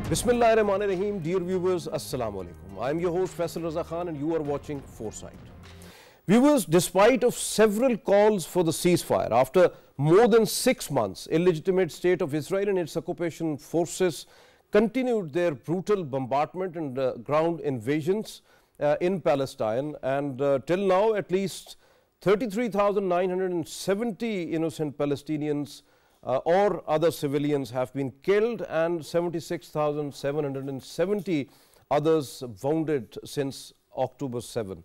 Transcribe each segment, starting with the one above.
Bismillahirrahmanirrahim. Dear viewers, Assalamu alaikum. I am your host Faisal Raza and you are watching Foresight. Viewers, despite of several calls for the ceasefire, after more than 6 months, illegitimate state of Israel and its occupation forces continued their brutal bombardment and ground invasions in Palestine, and till now at least 33,970 innocent Palestinians or other civilians have been killed and 76,770 others wounded since October 7.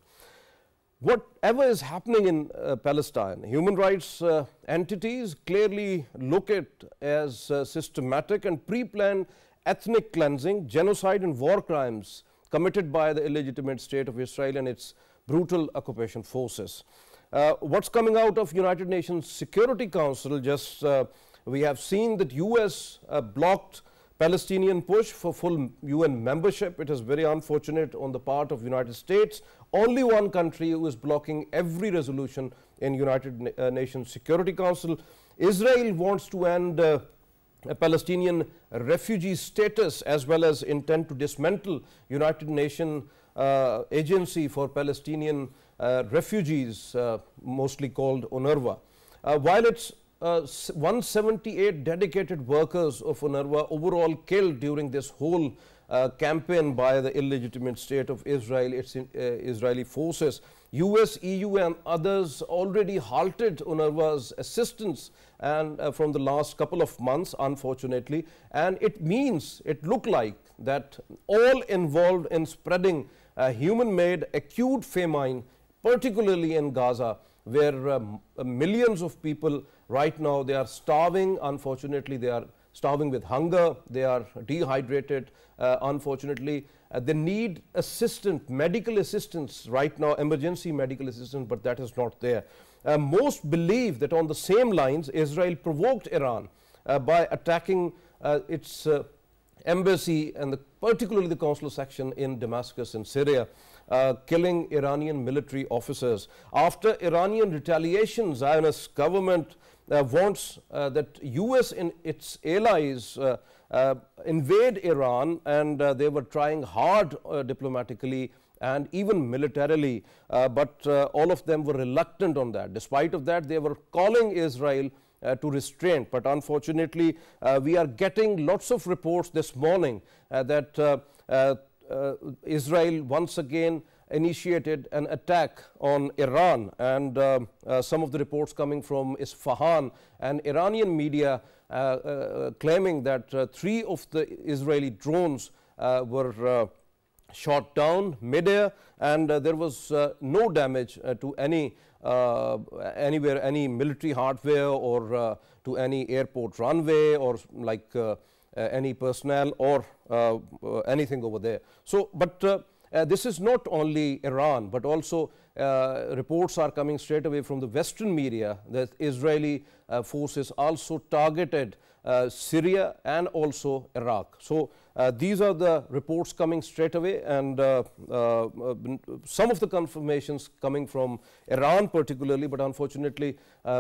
Whatever is happening in Palestine, human rights entities clearly look at as systematic and pre-planned ethnic cleansing, genocide and war crimes committed by the illegitimate state of Israel and its brutal occupation forces. What's coming out of United Nations Security Council, just we have seen that US blocked Palestinian push for full UN membership. It is very unfortunate on the part of United States. Only one country who is blocking every resolution in United Nations Security Council. Israel wants to end a Palestinian refugee status as well as intend to dismantle United Nations Agency for Palestinian refugees, mostly called UNRWA. While it's 178 dedicated workers of UNRWA overall killed during this whole campaign by the illegitimate state of Israel, its Israeli forces. US, EU and others already halted UNRWA's assistance and from the last couple of months, unfortunately, and it means, it looked like that all involved in spreading human-made acute famine, particularly in Gaza, where millions of people right now, they are starving. Unfortunately, they are starving with hunger, they are dehydrated, unfortunately. They need medical assistance right now, emergency medical assistance, but that is not there. Most believe that on the same lines, Israel provoked Iran by attacking its embassy and particularly the consular section in Damascus in Syria, killing Iranian military officers. After Iranian retaliation, Zionist government wants that US and its allies invade Iran, and they were trying hard diplomatically and even militarily, but all of them were reluctant on that. Despite of that, they were calling Israel to restraint, but unfortunately we are getting lots of reports this morning that Israel once again initiated an attack on Iran, and some of the reports coming from Isfahan and Iranian media claiming that 3 of the Israeli drones were shot down mid-air, and there was no damage to any military hardware or to any airport runway or like any personnel or anything over there. So, but this is not only Iran, but also reports are coming straight away from the Western media that Israeli forces also targeted Syria and also Iraq. So, these are the reports coming straight away, and some of the confirmations coming from Iran particularly, but unfortunately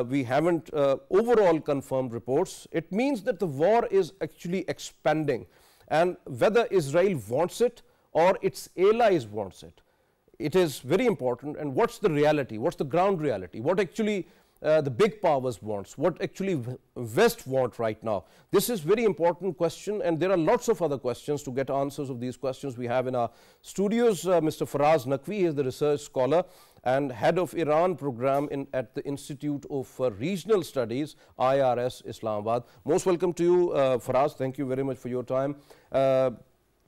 we haven't overall confirmed reports. It means that the war is actually expanding, and whether Israel wants it or its allies wants it, it is very important. And what's the reality? What's the ground reality? What actually the big powers wants? What actually West want right now? This is very important question, and there are lots of other questions. To get answers of these questions, we have in our studios Mr. Fraz Naqvi. He is the research scholar and head of Iran program at the Institute of Regional Studies, IRS, Islamabad. Most welcome to you, Fraz. Thank you very much for your time.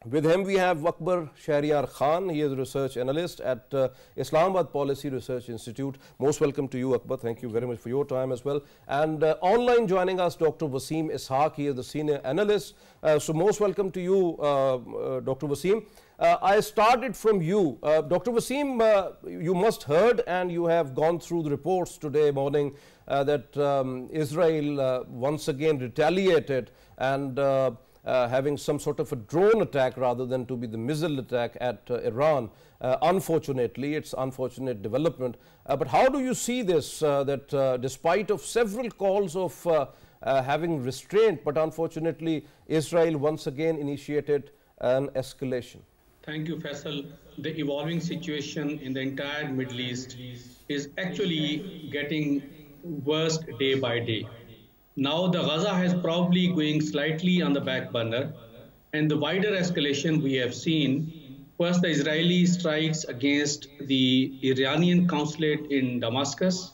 With him we have Akbar Sheheryar Khan. He is a research analyst at Islamabad Policy Research Institute. Most welcome to you, Akbar. Thank you very much for your time as well. And online joining us, Dr. Waseem Ishque. He is the senior analyst. So most welcome to you, Dr. Waseem. I started from you. Dr. Waseem, you must heard and you have gone through the reports today morning that Israel once again retaliated and having some sort of a drone attack rather than to be the missile attack at Iran. Unfortunately, it's unfortunate development. But how do you see this, that despite of several calls of having restraint, but unfortunately Israel once again initiated an escalation. Thank you, Faisal. The evolving situation in the entire Middle East is actually getting worse day by day. Now, the Gaza has probably going slightly on the back burner, and the wider escalation we have seen. First, the Israeli strikes against the Iranian consulate in Damascus,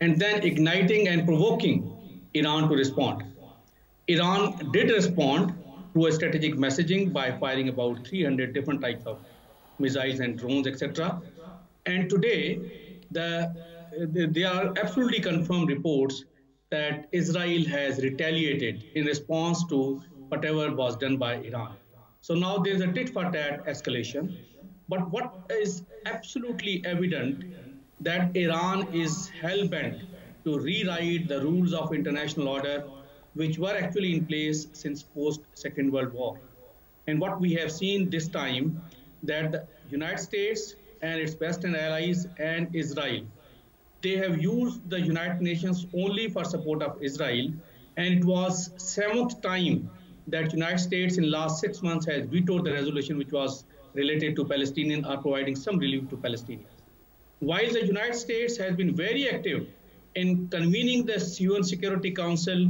and then igniting and provoking Iran to respond. Iran did respond through a strategic messaging by firing about 300 different types of missiles and drones, etc. And today, there are absolutely confirmed reports that Israel has retaliated in response to whatever was done by Iran. So now there's a tit for tat escalation. But what is absolutely evident that Iran is hell bent to rewrite the rules of international order, which were actually in place since post Second World War. And what we have seen this time, that the United States and its Western allies and Israel, they have used the United Nations only for support of Israel. And it was 7th time that United States in last 6 months has vetoed the resolution which was related to Palestinians or providing some relief to Palestinians. While the United States has been very active in convening the UN Security Council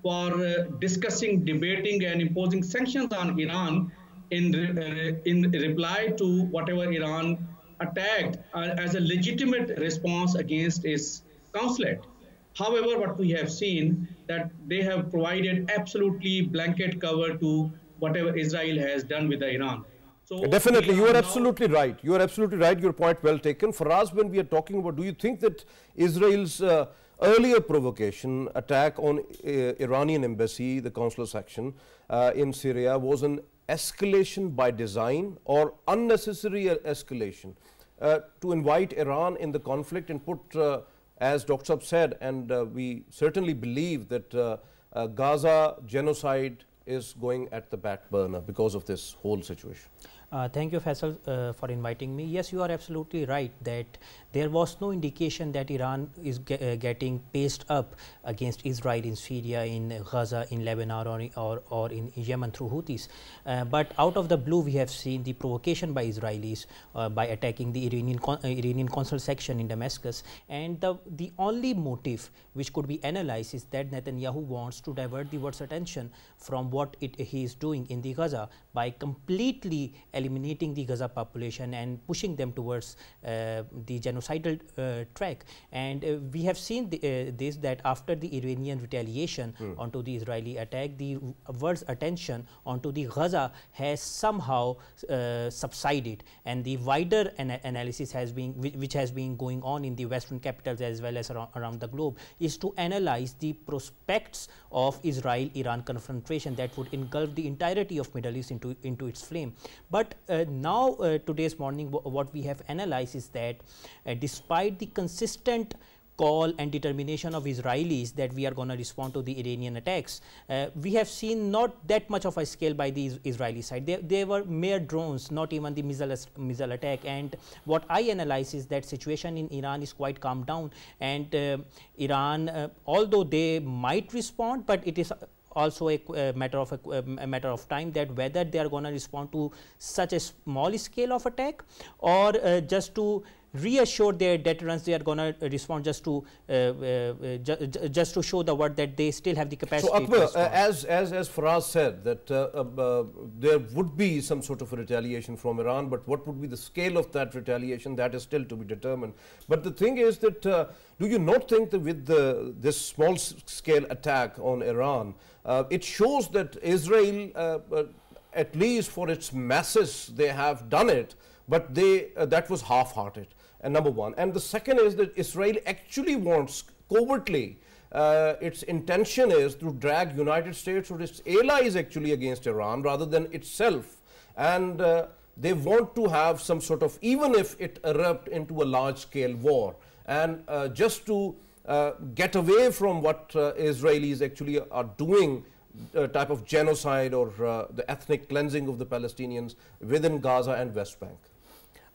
for discussing, debating, and imposing sanctions on Iran in reply to whatever Iran attacked as a legitimate response against its consulate. However, what we have seen that they have provided absolutely blanket cover to whatever Israel has done with Iran. So definitely, you are absolutely right. You are absolutely right. Your point well taken. Fraz, when we are talking about, do you think that Israel's earlier provocation, attack on Iranian embassy, the consular section in Syria, was an escalation by design or unnecessary escalation to invite Iran in the conflict and put, as Dr. Saab said, and we certainly believe that Gaza genocide is going at the back burner because of this whole situation? Thank you, Faisal, for inviting me. Yes, you are absolutely right that there was no indication that Iran is getting paced up against Israel in Syria, in Gaza, in Lebanon, or in Yemen through Houthis. But out of the blue, we have seen the provocation by Israelis by attacking the Iranian consul section in Damascus. And the only motive which could be analyzed is that Netanyahu wants to divert the world's attention from what he is doing in the Gaza by completely eliminating the Gaza population and pushing them towards the genocidal track. And we have seen this, that after the Iranian retaliation onto the Israeli attack, the world's attention onto the Gaza has somehow subsided, and the wider analysis has been, which has been going on in the Western capitals as well as around the globe, is to analyze the prospects of Israel-Iran confrontation that would engulf the entirety of Middle East into its flame. But now today's morning, what we have analyzed is that despite the consistent call and determination of Israelis that we are going to respond to the Iranian attacks, we have seen not that much of a scale by the Israeli side. They were mere drones, not even the missile attack. And what I analyze is that situation in Iran is quite calmed down, and Iran, although they might respond, but it is also a matter of time that whether they are going to respond to such a small scale of attack, or just to reassure their deterrence, they are going to respond just to show the world that they still have the capacity. So Akbar, as Fraz said, that there would be some sort of a retaliation from Iran, but what would be the scale of that retaliation, that is still to be determined. But the thing is that do you not think that with this small scale attack on Iran, it shows that Israel, at least for its masses, they have done it, but that was half-hearted. And number one. And the second is that Israel actually wants covertly, its intention is to drag United States or its allies actually against Iran rather than itself. And they want to have some sort of, even if it erupt into a large-scale war, and just to get away from what Israelis actually are doing, type of genocide or the ethnic cleansing of the Palestinians within Gaza and West Bank.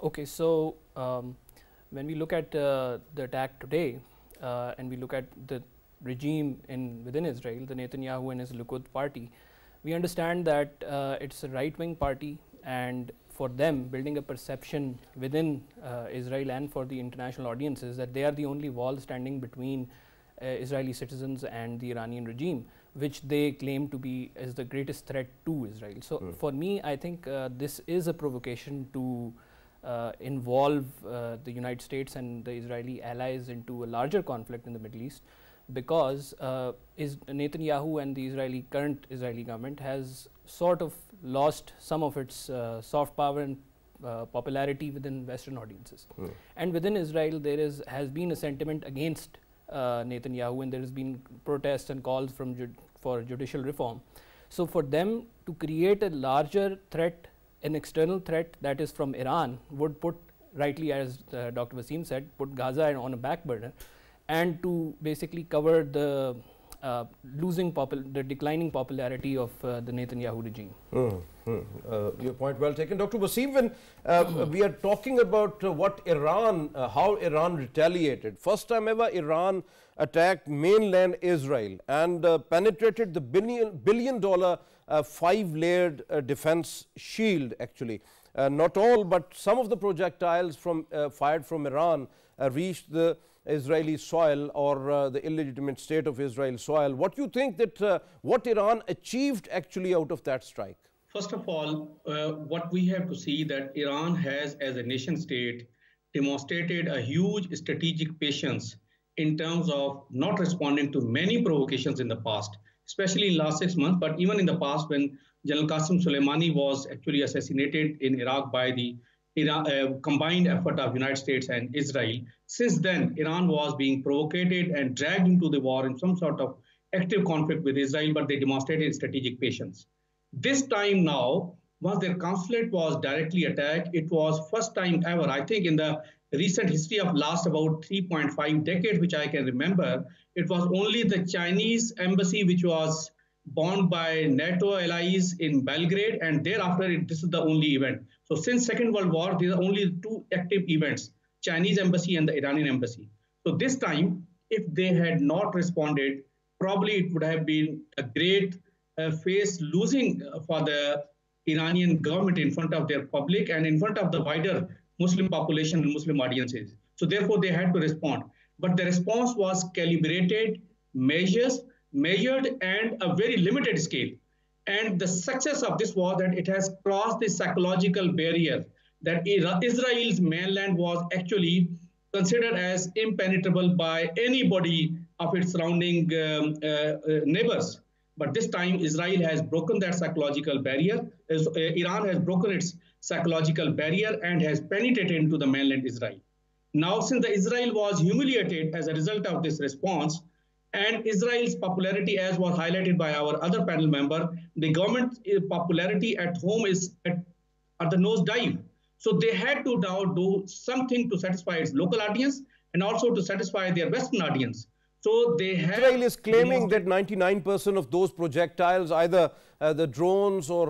Okay, so when we look at the attack today, and we look at the regime within Israel, the Netanyahu and his Likud party, we understand that it's a right-wing party, and for them, building a perception within Israel and for the international audiences that they are the only wall standing between Israeli citizens and the Iranian regime, which they claim to be as the greatest threat to Israel. So for me, I think this is a provocation to involve the United States and the Israeli allies into a larger conflict in the Middle East, because Netanyahu and the current Israeli government has sort of lost some of its soft power and popularity within Western audiences. And within Israel, there has been a sentiment against Netanyahu, and there has been protests and calls for judicial reform. So for them to create a larger threat, an external threat that is from Iran, would put, rightly as Dr. Waseem said, put Gaza on a back burner, and to basically cover the declining popularity of the Netanyahu regime. Your point well taken. Dr. Waseem, when we are talking about how Iran retaliated, first time ever Iran attacked mainland Israel and penetrated the billion-dollar 5-layered defense shield, actually. Not all, but some of the projectiles fired from Iran reached the Israeli soil, or the illegitimate state of Israel soil. What do you think that what Iran achieved actually out of that strike? First of all, what we have to see that Iran has, as a nation state, demonstrated a huge strategic patience in terms of not responding to many provocations in the past, especially in the last 6 months, but even in the past when General Qasem Soleimani was actually assassinated in Iraq by the combined effort of United States and Israel. Since then, Iran was being provoked and dragged into the war in some sort of active conflict with Israel, but they demonstrated strategic patience. This time now, once their consulate was directly attacked, it was first time ever, I think in the recent history of last about 3.5 decades, which I can remember, it was only the Chinese embassy which was bombed by NATO allies in Belgrade, and thereafter this is the only event. So since Second World War, these are only 2 active events, Chinese embassy and the Iranian embassy. So this time, if they had not responded, probably it would have been a great face losing for the Iranian government in front of their public and in front of the wider Muslim population and Muslim audiences. So therefore, they had to respond. But the response was calibrated, measured, and a very limited scale. And the success of this was that it has crossed the psychological barrier that Israel's mainland was actually considered as impenetrable by anybody of its surrounding neighbors. But this time, Israel has broken that psychological barrier. Iran has broken its psychological barrier and has penetrated into the mainland Israel. Now, since the Israel was humiliated as a result of this response, and Israel's popularity, as was highlighted by our other panel member, the government popularity at home is at the nosedive. So they had to now do something to satisfy its local audience and also to satisfy their Western audience. So they have Israel is claiming that 99% of those projectiles, either the drones or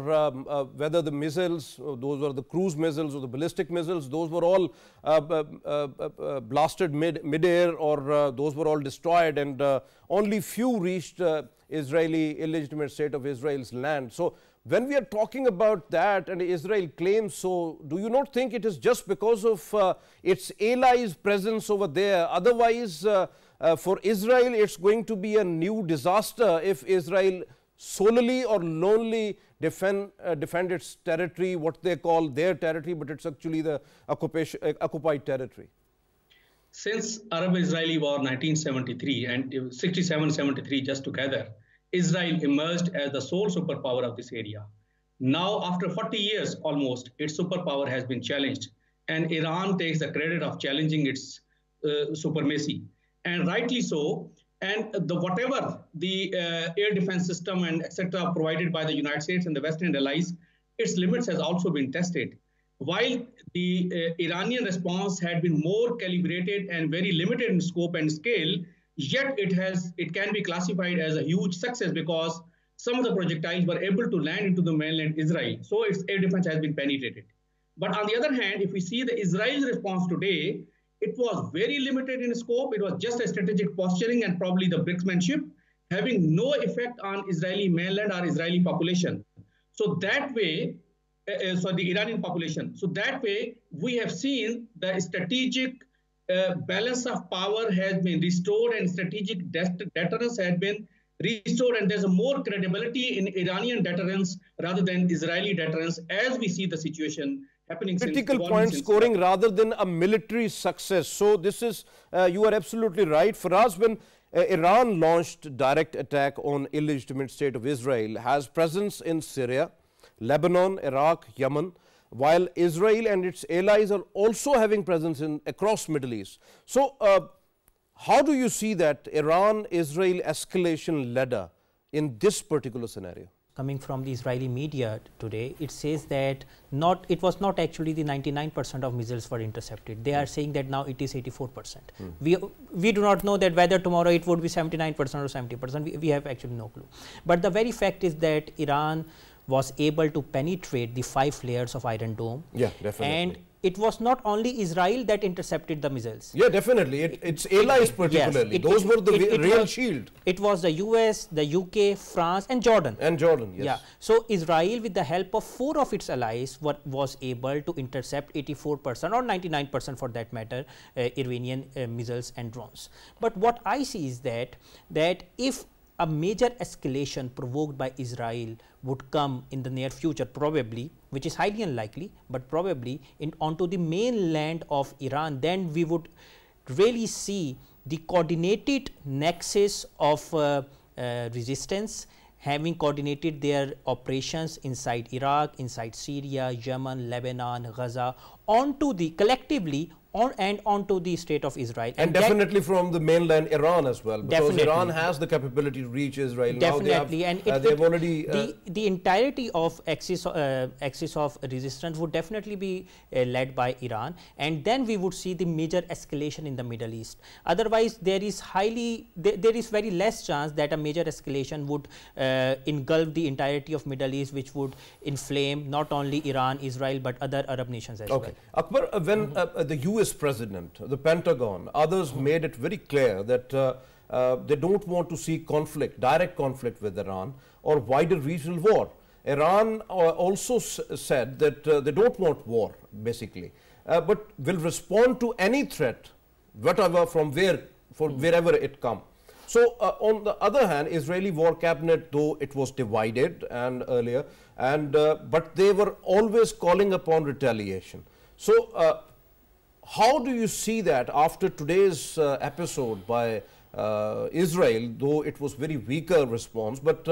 whether the missiles, those were the cruise missiles or the ballistic missiles, those were all blasted mid-air, or those were all destroyed, and only few reached Israeli illegitimate state of Israel's land. So when we are talking about that and Israel claims so, do you not think it is just because of its allies' presence over there? Otherwise, for Israel, it's going to be a new disaster if Israel solely or lonely defend its territory, what they call their territory, but it's actually the occupied territory. Since Arab-Israeli War 1973 and 67-73 just together, Israel emerged as the sole superpower of this area. Now, after 40 years almost, its superpower has been challenged, and Iran takes the credit of challenging its supremacy. And rightly so, and whatever the air defense system and etc. provided by the United States and the Western allies, its limits has also been tested. While the Iranian response had been more calibrated and very limited in scope and scale, yet it can be classified as a huge success because some of the projectiles were able to land into the mainland Israel. So its air defense has been penetrated. But on the other hand, if we see the Israel's response today, it was very limited in scope. It was just a strategic posturing and probably the brinkmanship, having no effect on Israeli mainland or Israeli population. So that way, the Iranian population. So that way, we have seen the strategic balance of power has been restored and strategic deterrence has been restored, and there's a more credibility in Iranian deterrence rather than Israeli deterrence as we see the situation happening. Critical point scoring rather than a military success. So this is, you are absolutely right. Fraz, when Iran launched direct attack on illegitimate state of Israel, has presence in Syria, Lebanon, Iraq, Yemen, while Israel and its allies are also having presence in across Middle East. So how do you see that Iran-Israel escalation ladder in this particular scenario? Coming from the Israeli media today, it says that it was not actually the 99% of missiles were intercepted. They are saying that now it is 84%. We do not know that whether tomorrow it would be 79% or 70%. We have actually no clue. But the very fact is that Iran was able to penetrate the 5 layers of Iron Dome. Yeah, definitely. And it was not only Israel that intercepted the missiles. Yeah, definitely. Its allies particularly. Yes, those were the real shield. It was the US, the UK, France and Jordan. And Jordan, yes. Yeah. So Israel, with the help of 4 of its allies, was able to intercept 84% or 99% for that matter, Iranian missiles and drones. But what I see is that if a major escalation provoked by Israel would come in the near future, probably, which is highly unlikely, but probably onto the mainland of Iran, then we would really see the coordinated nexus of resistance, having coordinated their operations inside Iraq, inside Syria, Yemen, Lebanon, Gaza, onto the collectively onto the state of Israel. And definitely from the mainland Iran as well, because definitely. Iran has the capability to reach Israel. Definitely. Now they've already the entirety of axis of resistance would definitely be led by Iran, and then we would see the major escalation in the Middle East. Otherwise, there is very less chance that a major escalation would engulf the entirety of Middle East, which would inflame not only Iran, Israel, but other Arab nations as well. Akbar, when the US President, the Pentagon, others made it very clear that they don't want to see direct conflict with Iran or wider regional war. Iran also said that they don't want war, basically, but will respond to any threat, whatever, wherever it comes. So on the other hand, Israeli war cabinet, though it was divided and earlier, but they were always calling upon retaliation. So how do you see that after today's episode by Israel, though it was very weaker response, but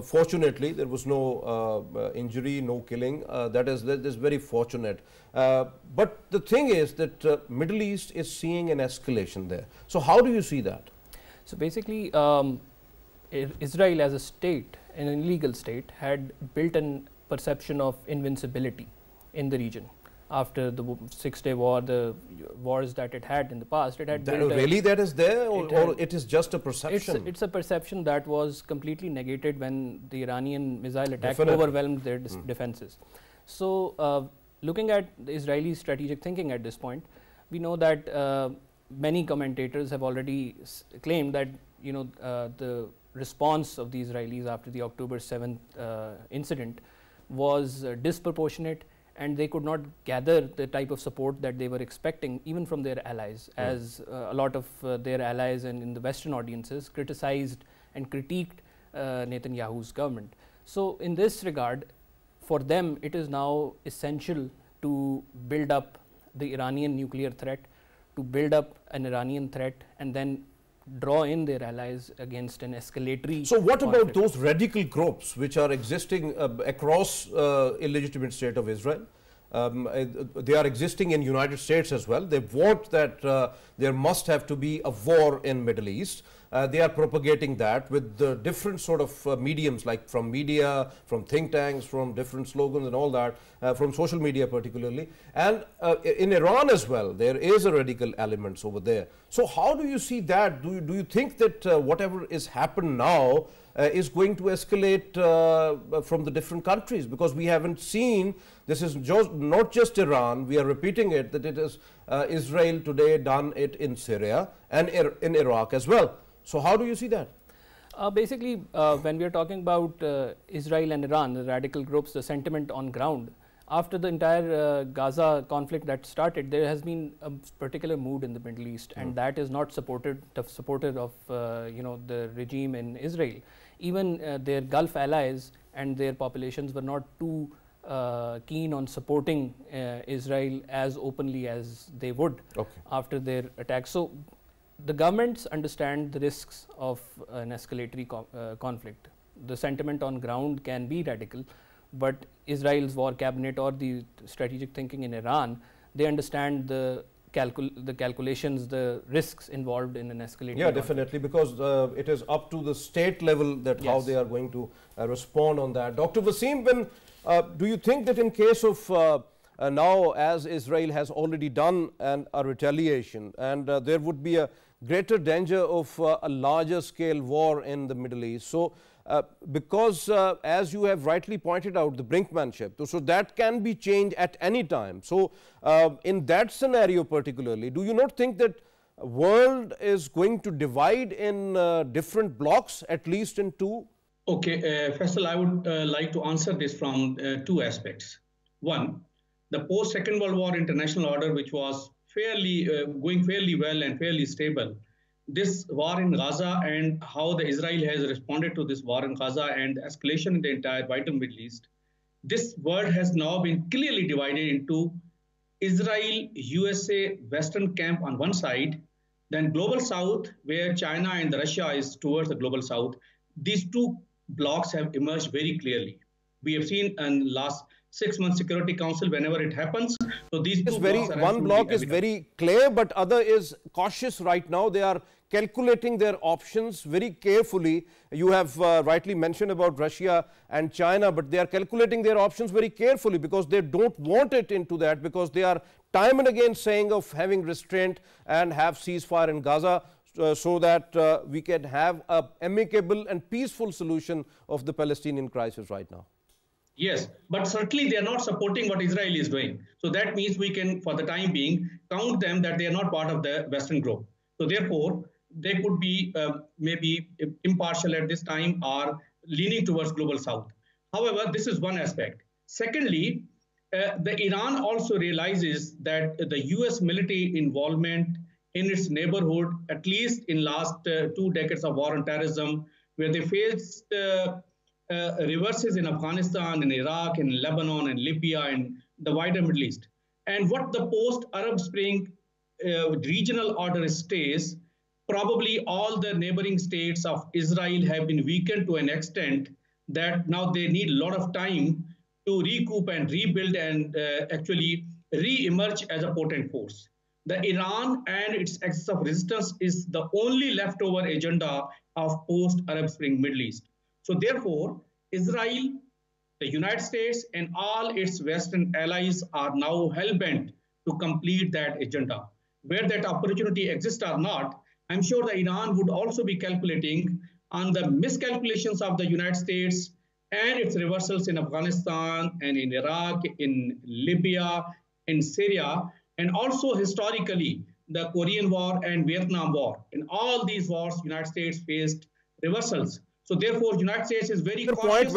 fortunately there was no injury, no killing, that is very fortunate. But the thing is that Middle East is seeing an escalation there. So how do you see that? So basically, Israel as a state, an illegal state, had built a perception of invincibility in the region. After the 6-day war, the wars that it had in the past, it had built really that is there, or it is just a perception? It's a perception that was completely negated when the Iranian missile attack overwhelmed their defenses. So looking at the Israeli strategic thinking at this point, we know that many commentators have already claimed that the response of the Israelis after the October 7th incident was disproportionate, and they could not gather the type of support that they were expecting even from their allies, as a lot of their allies and in the Western audiences criticized and critiqued Netanyahu's government. So in this regard, for them it is now essential to build up the Iranian nuclear threat, to build up an Iranian threat, and then draw in their allies against an escalatory. So what about those radical groups which are existing across illegitimate state of Israel? They are existing in United States as well. They want that there must have to be a war in Middle East. they are propagating that with the different sort of mediums, like from media, from think tanks, from different slogans and all that, from social media particularly. And in Iran as well, there is a radical elements over there. So how do you see that? Do you think that whatever is happened now is going to escalate from the different countries? Because we haven't seen, this is not just Iran, we are repeating it, that it is Israel today done it in Syria and in Iraq as well. So how do you see that? Basically, when we are talking about Israel and Iran, the radical groups, the sentiment on ground, after the entire Gaza conflict that started, there has been a particular mood in the Middle East, and that is not supportive of the regime in Israel. Even their Gulf allies and their populations were not too keen on supporting Israel as openly as they would after their attack. So the governments understand the risks of an escalatory conflict. The sentiment on ground can be radical, but Israel's war cabinet or the strategic thinking in Iran, they understand the calculations, the risks involved in an escalating. Yeah, definitely, because it is up to the state level that how they are going to respond on that. Dr. Waseem, do you think that in case of now, as Israel has already done a retaliation, and there would be a greater danger of a larger scale war in the Middle East. So because as you have rightly pointed out, the brinkmanship, so that can be changed at any time. So in that scenario particularly, do you not think that world is going to divide in different blocks, at least in two? Okay, Faisal, I would like to answer this from two aspects. One, the post-Second World War international order, which was going fairly well and fairly stable. This war in Gaza and how the Israel has responded to this war in Gaza and the escalation in the entire wider Middle East, this world has now been clearly divided into Israel, USA, Western camp on one side, then Global South, where China and Russia is towards the Global South. These two blocks have emerged very clearly. We have seen in last 6 months Security Council, whenever it happens. So these two blocks are one block is very clear, but other is cautious right now. They are calculating their options very carefully. You have rightly mentioned about Russia and China, but they are calculating their options very carefully because they don't want it into that, because they are time and again saying of having restraint and have ceasefire in Gaza so that we can have an amicable and peaceful solution of the Palestinian crisis right now. Yes, but certainly they are not supporting what Israel is doing. So that means we can, for the time being, count them that they are not part of the Western group. So therefore, they could be maybe impartial at this time or leaning towards Global South. However, this is one aspect. Secondly, the Iran also realizes that the US military involvement in its neighborhood, at least in last 2 decades of war on terrorism, where they faced reverses in Afghanistan, in Iraq, in Lebanon, and Libya, and the wider Middle East. And what the post-Arab Spring regional order stays, probably all the neighboring states of Israel have been weakened to an extent that now they need a lot of time to recoup and rebuild and actually re-emerge as a potent force. The Iran and its axis of resistance is the only leftover agenda of post-Arab Spring Middle East. So therefore, Israel, the United States, and all its Western allies are now hell-bent to complete that agenda. Where that opportunity exists or not, I'm sure the Iran would also be calculating on the miscalculations of the United States and its reversals in Afghanistan and in Iraq, in Libya, in Syria, and also historically the Korean War and Vietnam War. In all these wars, the United States faced reversals. So therefore, the United States is very cautious.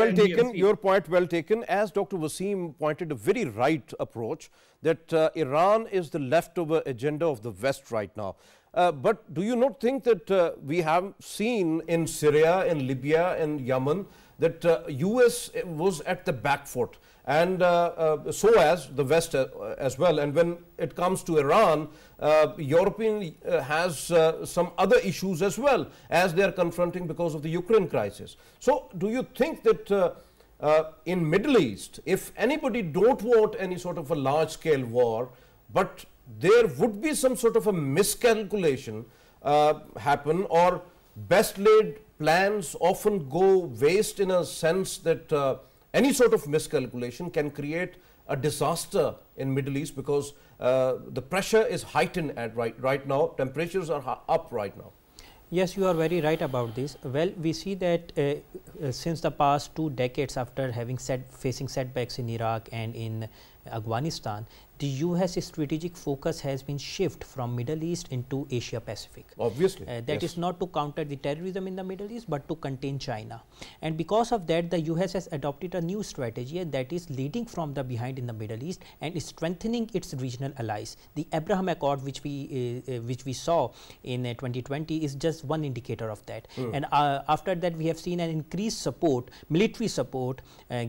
Your point well taken. As Dr. Waseem pointed, a very right approach that Iran is the leftover agenda of the West right now. But do you not think that we have seen in Syria, in Libya, in Yemen, that US was at the back foot, and so as the West as well. And when it comes to Iran, European has some other issues as well, as they are confronting because of the Ukraine crisis. So do you think that in Middle East, if anybody don't want any sort of a large scale war, but there would be some sort of a miscalculation happen, or best laid plans often go waste in a sense that any sort of miscalculation can create a disaster in Middle East, because the pressure is heightened at right now. Temperatures are up right now. Yes, you are very right about this. Well, we see that since the past 2 decades, after having facing setbacks in Iraq and in Afghanistan, the US strategic focus has been shift from Middle East into Asia Pacific. Obviously. That is not to counter the terrorism in the Middle East, but to contain China. And because of that, the US has adopted a new strategy, and that is leading from the behind in the Middle East and strengthening its regional allies. The Abraham Accord, which we saw in 2020, is just one indicator of that. And after that, we have seen an increased support, military support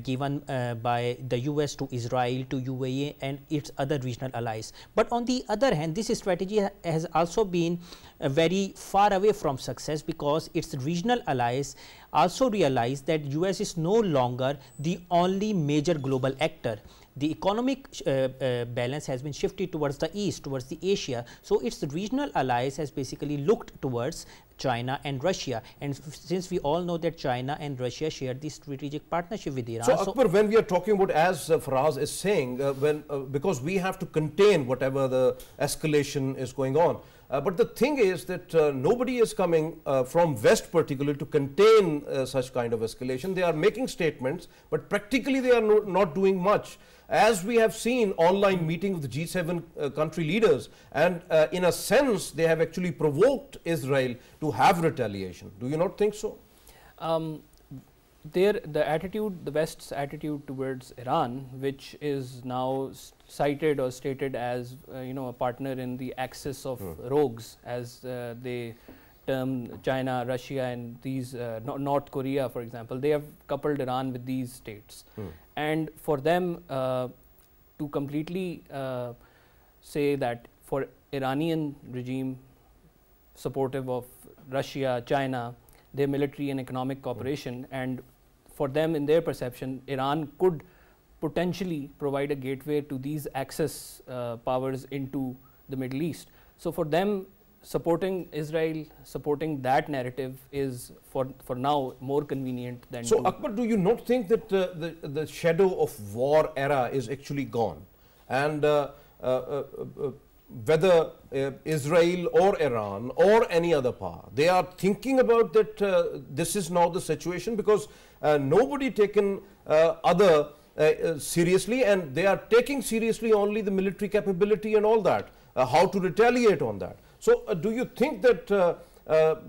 given by the US to Israel, to UAE and its other regional allies. But on the other hand, this strategy has also been very far away from success, because its regional allies also realize that US is no longer the only major global actor. The economic balance has been shifted towards the east, towards the Asia. So its regional allies has basically looked towards China and Russia. And since we all know that China and Russia share the strategic partnership with Iran. So Akbar, when we are talking about, as Fraz is saying, because we have to contain whatever the escalation is going on. But the thing is that nobody is coming from West particularly to contain such kind of escalation. They are making statements, but practically they are not doing much. As we have seen online meeting with the G7 country leaders, and in a sense they have actually provoked Israel to have retaliation. Do you not think so? The West's attitude towards Iran, which is now cited or stated as a partner in the axis of rogues, as they term China, Russia and these North Korea, for example, they have coupled Iran with these states. And for them to completely say that for Iranian regime supportive of Russia, China, their military and economic cooperation, and for them in their perception, Iran could potentially provide a gateway to these Axis powers into the Middle East. So for them, supporting Israel, supporting that narrative is for now more convenient than. So Akbar, do you not think that the shadow of war era is actually gone, and whether Israel or Iran or any other power, they are thinking about that this is now the situation, because nobody taken other seriously, and they are taking seriously only the military capability and all that, how to retaliate on that. So do you think that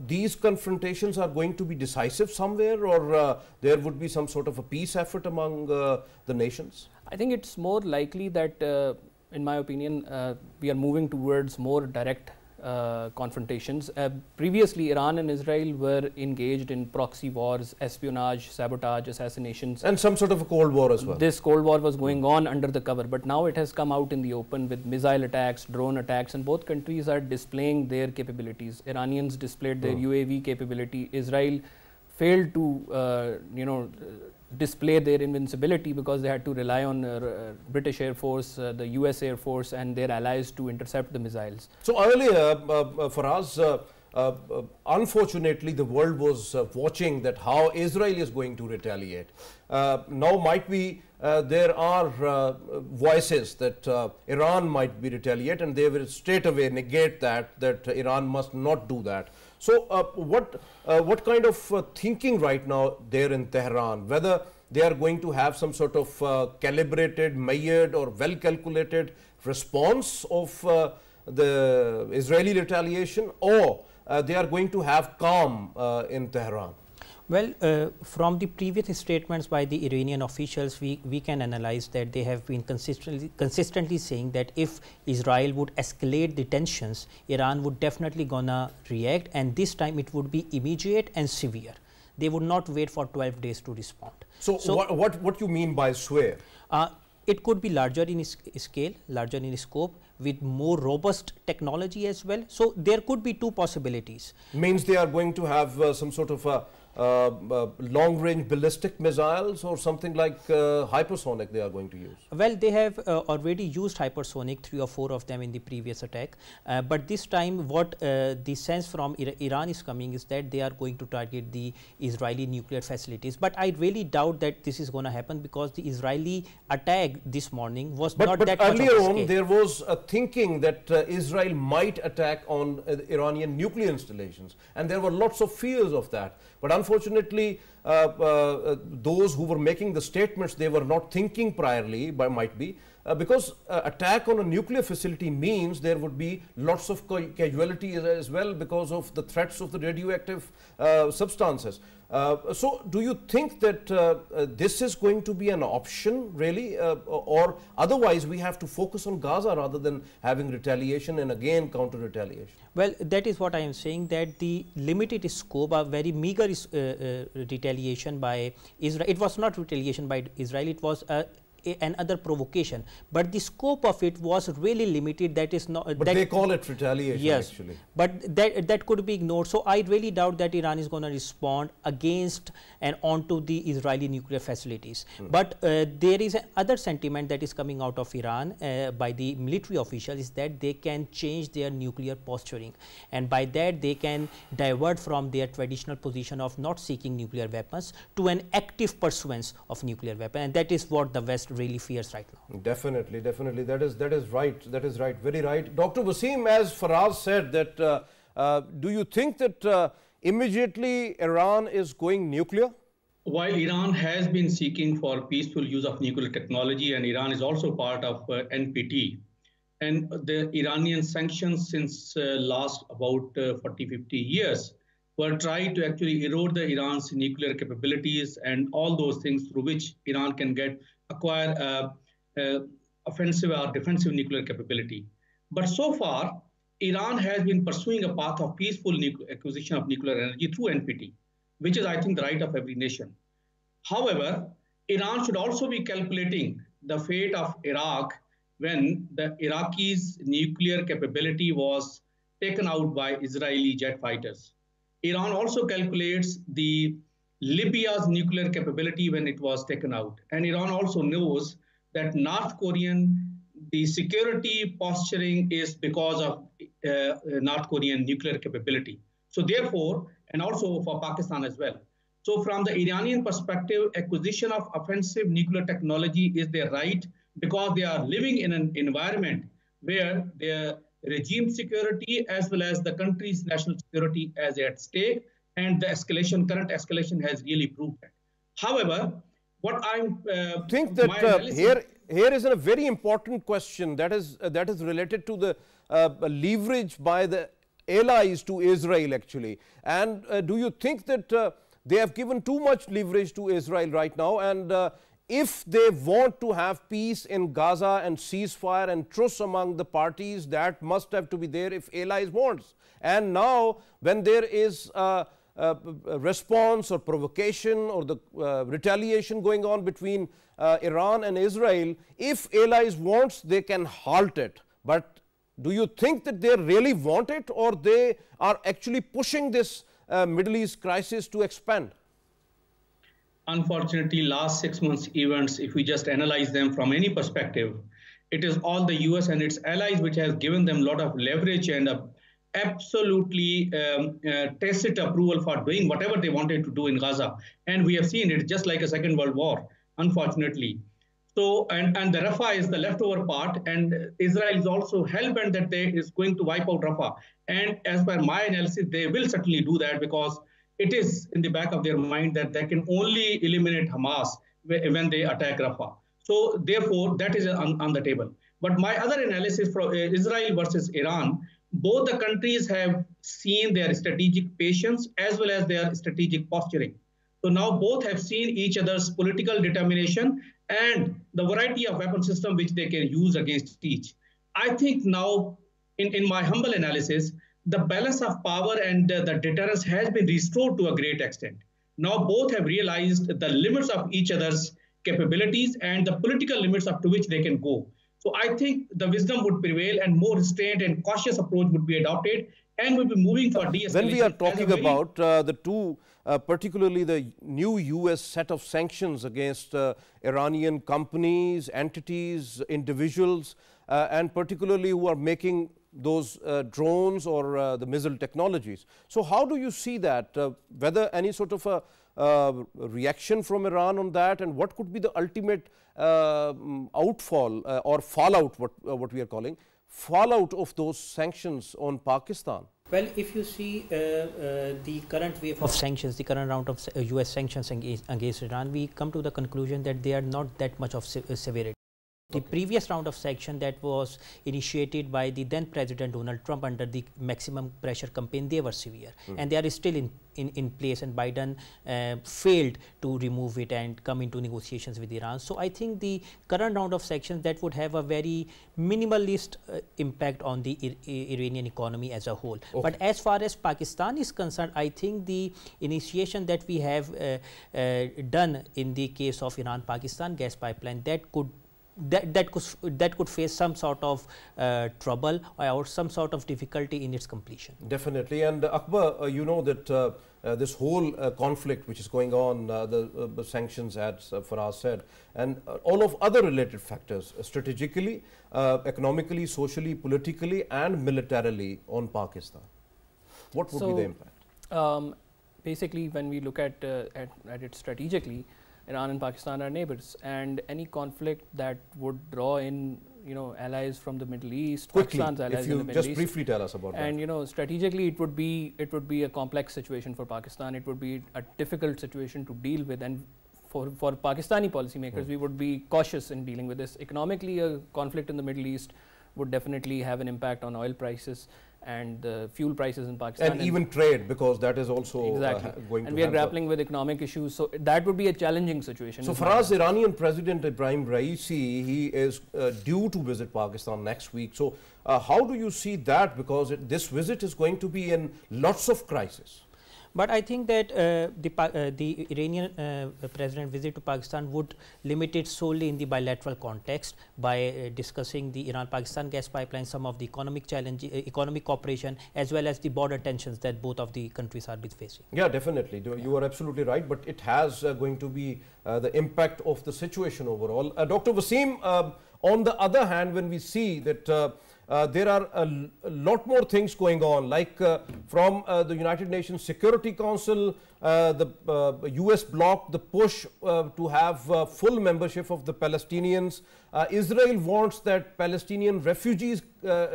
these confrontations are going to be decisive somewhere, or there would be some sort of a peace effort among the nations? I think it's more likely that in my opinion, we are moving towards more direct confrontations. Previously, Iran and Israel were engaged in proxy wars, espionage, sabotage, assassinations. And some sort of a Cold War as well. This Cold War was going on under the cover, but now it has come out in the open with missile attacks, drone attacks, and both countries are displaying their capabilities. Iranians displayed their UAV capability. Israel failed to, display their invincibility because they had to rely on British Air Force, the US Air Force and their allies to intercept the missiles. So earlier, Fraz, unfortunately the world was watching that how Israel is going to retaliate. Now might be there are voices that Iran might be retaliate, and they will straight away negate that Iran must not do that. So what kind of thinking right now there in Tehran, whether they are going to have some sort of calibrated, measured or well calculated response of the Israeli retaliation, or they are going to have calm in Tehran? Well, from the previous statements by the Iranian officials, we can analyze that they have been consistently saying that if Israel would escalate the tensions, Iran would definitely gonna react, and this time it would be immediate and severe. They would not wait for 12 days to respond. So what you mean by swear? It could be larger in scale, larger in scope, with more robust technology as well. So there could be two possibilities. Means they are going to have some sort of a long-range ballistic missiles or something like hypersonic they are going to use? Well, they have already used hypersonic, 3 or 4 of them in the previous attack. But this time what the sense from Iran is coming is that they are going to target the Israeli nuclear facilities. But I really doubt that this is going to happen, because the Israeli attack this morning was not that much of a earlier on scale. there was a thinking that Israel might attack on Iranian nuclear installations, and there were lots of fears of that. But unfortunately, those who were making the statements, they were not thinking priorly, might be, because attack on a nuclear facility means there would be lots of casualties as well because of the threats of the radioactive substances. So do you think that this is going to be an option really, or otherwise we have to focus on Gaza rather than having retaliation and again counter retaliation? Well, that is what I am saying, that the limited scope, a very meager retaliation by Israel. It was not retaliation by Israel, it was another provocation, but the scope of it was really limited. That is not. But they call it retaliation. Yes, actually. But that could be ignored. So I really doubt that Iran is going to respond against and onto the Israeli nuclear facilities. But there is another sentiment that is coming out of Iran by the military officials, is that they can change their nuclear posturing, and by that they can divert from their traditional position of not seeking nuclear weapons to an active pursuance of nuclear weapon, and that is what the West really fears right now. Definitely, definitely. That is right. That is right. Very right. Dr. Waseem, as Fraz said, that do you think that immediately Iran is going nuclear? While Iran has been seeking for peaceful use of nuclear technology, and Iran is also part of NPT, and the Iranian sanctions since last about 40-50 years were trying to actually erode the Iran's nuclear capabilities and all those things through which Iran can acquire offensive or defensive nuclear capability. But so far, Iran has been pursuing a path of peaceful acquisition of nuclear energy through NPT, which is, I think, the right of every nation. However, Iran should also be calculating the fate of Iraq when the Iraqis' nuclear capability was taken out by Israeli jet fighters. Iran also calculates the Libya's nuclear capability when it was taken out. And Iran also knows that North Korean, the security posturing is because of North Korean nuclear capability. So therefore, and also for Pakistan as well. So from the Iranian perspective, acquisition of offensive nuclear technology is their right, because they are living in an environment where their regime security as well as the country's national security is at stake, and the current escalation has really proved that. However, what I think that here is a very important question that is related to the leverage by the allies to Israel actually. And do you think that they have given too much leverage to Israel right now? And if they want to have peace in Gaza and ceasefire and truce among the parties, that must have to be there if allies wants. And now when there is a response or provocation or the retaliation going on between Iran and Israel, if allies wants, they can halt it. But do you think that they really want it, or they are actually pushing this Middle East crisis to expand? Unfortunately, last 6 months events, if we just analyze them from any perspective, it is all the US and its allies which has given them a lot of leverage and absolutely tacit approval for doing whatever they wanted to do in Gaza. And we have seen it just like a Second World War, unfortunately. So, and the Rafah is the leftover part, and Israel is also hell-bent that they is going to wipe out Rafah. And as per my analysis, they will certainly do that, because it is in the back of their mind that they can only eliminate Hamas when they attack Rafah. So therefore, that is on the table. But my other analysis for Israel versus Iran, both the countries have seen their strategic patience as well as their strategic posturing. So now both have seen each other's political determination and the variety of weapon system which they can use against each. I think now, in my humble analysis, the balance of power and the deterrence has been restored to a great extent. Now both have realized the limits of each other's capabilities and the political limits up to which they can go. So I think the wisdom would prevail and more restrained and cautious approach would be adopted, and will be moving for de-escalation. When we are talking about the two, particularly the new US set of sanctions against Iranian companies, entities, individuals, and particularly who are making those drones or the missile technologies. So how do you see that, whether any sort of a reaction from Iran on that, and what could be the ultimate outfall or fallout, what we are calling, fallout of those sanctions on Pakistan? Well, if you see the current wave of sanctions, the current round of US sanctions against Iran, we come to the conclusion that they are not that much of severity. The previous round of sanction that was initiated by the then President Donald Trump under the maximum pressure campaign, they were severe and they are still in place, and Biden failed to remove it and come into negotiations with Iran. So I think the current round of sanctions that would have a very minimalist impact on the Iranian economy as a whole. Okay. But as far as Pakistan is concerned, I think the initiation that we have done in the case of Iran-Pakistan gas pipeline, that could face some sort of trouble or some sort of difficulty in its completion. Definitely. And Akbar, you know that this whole conflict which is going on, the sanctions, as Fraz said, and all of other related factors, strategically, economically, socially, politically, and militarily on Pakistan. What would be the impact? Basically, when we look at it strategically, Iran and Pakistan are neighbors, and any conflict that would draw in, allies from the Middle East, quickly, Pakistan's allies in the Middle East. Just briefly tell us about that. And strategically, it would be a complex situation for Pakistan. It would be a difficult situation to deal with, and for Pakistani policymakers, we would be cautious in dealing with this. Economically, a conflict in the Middle East would definitely have an impact on oil prices and the fuel prices in Pakistan. And even trade, because that is also going to and we are grappling with economic issues. So that would be a challenging situation. So for us, Iranian President Ibrahim Raisi, he is due to visit Pakistan next week. So how do you see that? Because this visit is going to be in lots of crisis. But I think that the Iranian president visit to Pakistan would limit it solely in the bilateral context by discussing the Iran-Pakistan gas pipeline, some of the economic challenges, economic cooperation, as well as the border tensions that both of the countries are facing. Yeah, definitely. You are absolutely right. But it has going to be the impact of the situation overall. Dr. Waseem, on the other hand, when we see that there are a lot more things going on, like from the United Nations Security Council, the US bloc, the push to have full membership of the Palestinians. Israel wants that Palestinian refugees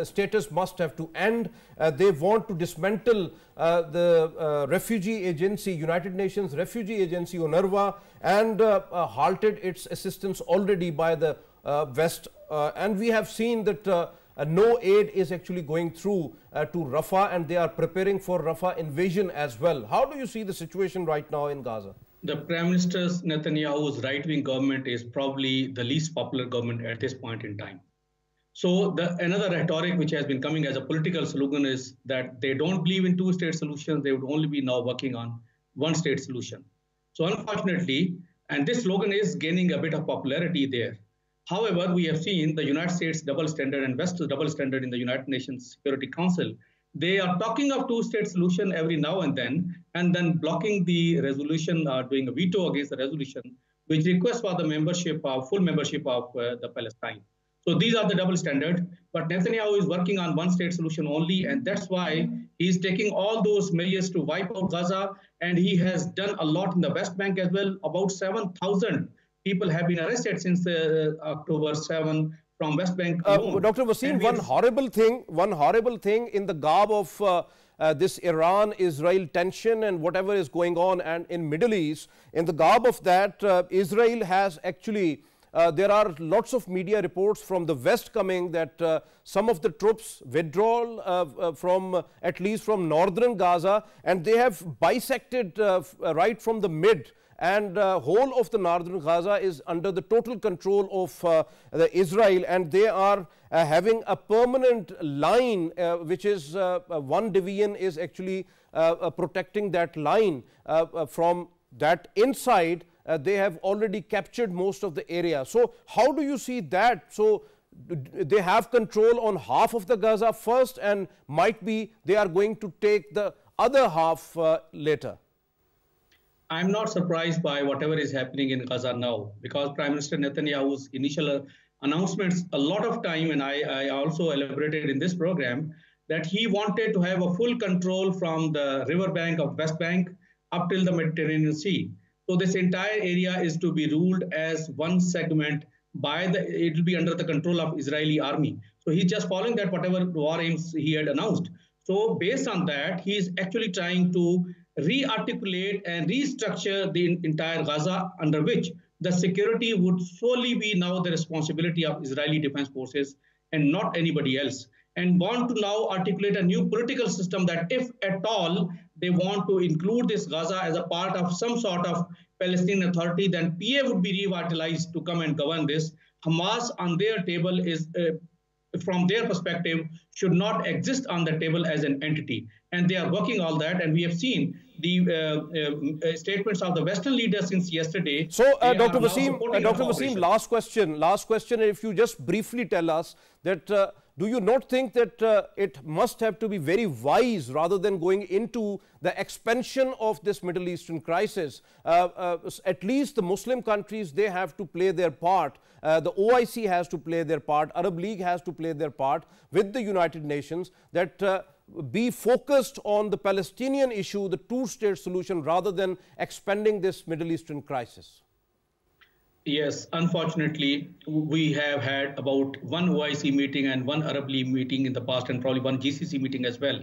status must have to end. They want to dismantle the refugee agency, United Nations Refugee Agency, UNRWA, and halted its assistance already by the West. And we have seen that no aid is actually going through to Rafah, and they are preparing for Rafah invasion as well. How do you see the situation right now in Gaza? The Prime Minister Netanyahu's right-wing government is probably the least popular government at this point in time. So another rhetoric which has been coming as a political slogan is that they don't believe in two-state solutions. They would only be now working on one-state solution. So unfortunately, and this slogan is gaining a bit of popularity there. However, we have seen the United States double standard and West's double standard in the United Nations Security Council. They are talking of two-state solution every now and then blocking the resolution, doing a veto against the resolution, which requests for the membership of full membership of the Palestine. So these are the double standard. But Netanyahu is working on one-state solution only, and that's why he's taking all those measures to wipe out Gaza, and he has done a lot in the West Bank as well. About 7,000 people have been arrested since October 7 from West Bank alone. Dr. Waseem, one horrible thing in the garb of this Iran-Israel tension and whatever is going on and in Middle East, in the garb of that, Israel has actually, there are lots of media reports from the West coming that some of the troops withdrawal from, at least from northern Gaza, and they have bisected right from the mid, and whole of the northern Gaza is under the total control of the Israel, and they are having a permanent line which is one division is actually protecting that line from that inside. They have already captured most of the area. So how do you see that? So they have control on half of the Gaza first, and might be they are going to take the other half later? I'm not surprised by whatever is happening in Gaza now, because Prime Minister Netanyahu's initial announcements a lot of time, and I also elaborated in this program, that he wanted to have a full control from the riverbank of West Bank up till the Mediterranean Sea. So this entire area is to be ruled as one segment by it will be under the control of Israeli army. So he's just following that whatever war aims he had announced. So based on that, he is actually trying to re-articulate and restructure the entire Gaza, under which the security would solely be now the responsibility of Israeli defense forces and not anybody else. And want to now articulate a new political system that if at all they want to include this Gaza as a part of some sort of Palestinian authority, then PA would be revitalized to come and govern this. Hamas on their table is, from their perspective, should not exist on the table as an entity. And they are working all that, and we have seen the statements of the Western leaders since yesterday. So, Dr. Waseem, last question. If you just briefly tell us that, do you not think that it must have to be very wise rather than going into the expansion of this Middle Eastern crisis? At least the Muslim countries, they have to play their part. The OIC has to play their part. Arab League has to play their part with the United Nations, that be focused on the Palestinian issue, the two-state solution, rather than expanding this Middle Eastern crisis. Yes, unfortunately, we have had about one OIC meeting and one Arab League meeting in the past, and probably one GCC meeting as well.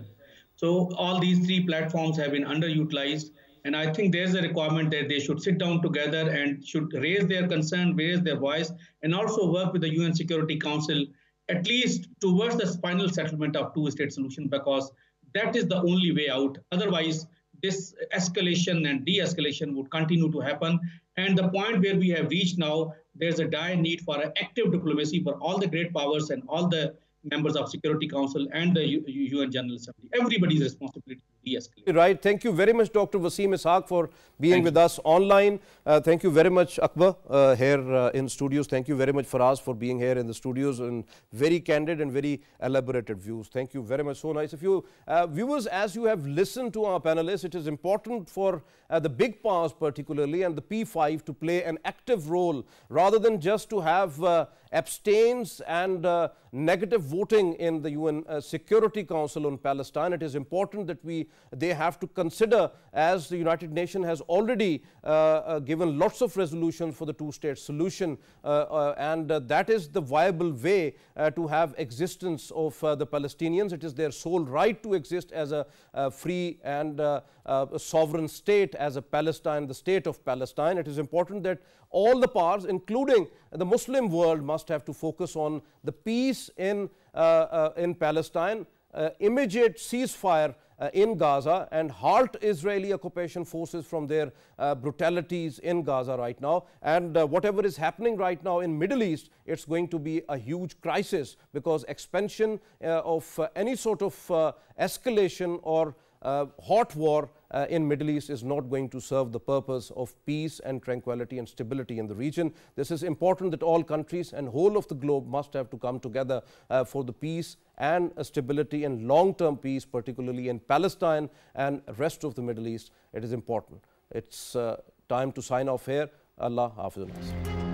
So all these three platforms have been underutilized, and I think there's a requirement that they should sit down together and should raise their concern, raise their voice, and also work with the UN Security Council, at least towards the final settlement of two-state solution, because that is the only way out. Otherwise, this escalation and de-escalation would continue to happen. And the point where we have reached now, there's a dire need for an active diplomacy for all the great powers and all the members of Security Council and the UN General Assembly. Everybody's responsibility to de-escalate. Right. Thank you very much, Dr. Waseem Ishque, for being with us online. Thank you very much, Akbar, here in studios. Thank you very much, Fraz, for being here in the studios, and very candid and very elaborated views. Thank you very much. So nice. If you viewers, as you have listened to our panelists, it is important for the big powers particularly and the P5 to play an active role rather than just to have abstains and negative voting in the UN Security Council on Palestine. It is important that they have to consider, as the United Nations has already given lots of resolutions for the two-state solution, and that is the viable way to have existence of the Palestinians. It is their sole right to exist as a free and a sovereign state, as a Palestine, the state of Palestine. It is important that all the powers, including the Muslim world, must have to focus on the peace in Palestine, immediate ceasefire in Gaza, and halt Israeli occupation forces from their brutalities in Gaza right now. And whatever is happening right now in Middle East, it's going to be a huge crisis, because expansion of any sort of escalation or hot war in Middle East is not going to serve the purpose of peace and tranquility and stability in the region. This is important that all countries and whole of the globe must have to come together for the peace and stability and long-term peace, particularly in Palestine and rest of the Middle East. It is important. It's time to sign off here. Allah Hafiz.